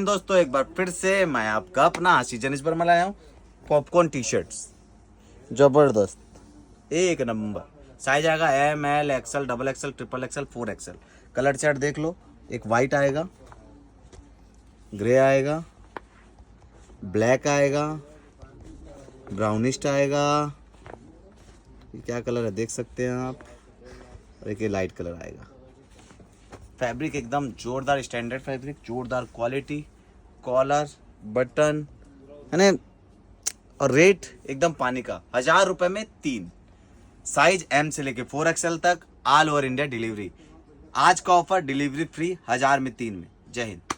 दोस्तों एक बार फिर से मैं आपका अपना आशीजन इस पर मैं लाया हूँ पॉपकॉर्न टी शर्ट्स। जबरदस्त एक नंबर साइज आएगा M L XL double XL triple XL 4XL। Colour chart देख लो, एक वाइट आएगा, ग्रे आएगा, ब्लैक आएगा, ब्राउनिश आएगा, ये क्या कलर है देख सकते हैं आप, और एक ये लाइट कलर आएगा। फैब्रिक एकदम जोरदार स्टैंडर्ड फैब्रिक, जोरदार क्वालिटी, कॉलर बटन है ना, और रेट एकदम पानी का। 1000 रुपए में 3 साइज एम से लेके 4XL तक, ऑल ओवर इंडिया डिलीवरी। आज का ऑफर डिलीवरी फ्री 1000 में 3 में। जय हिंद।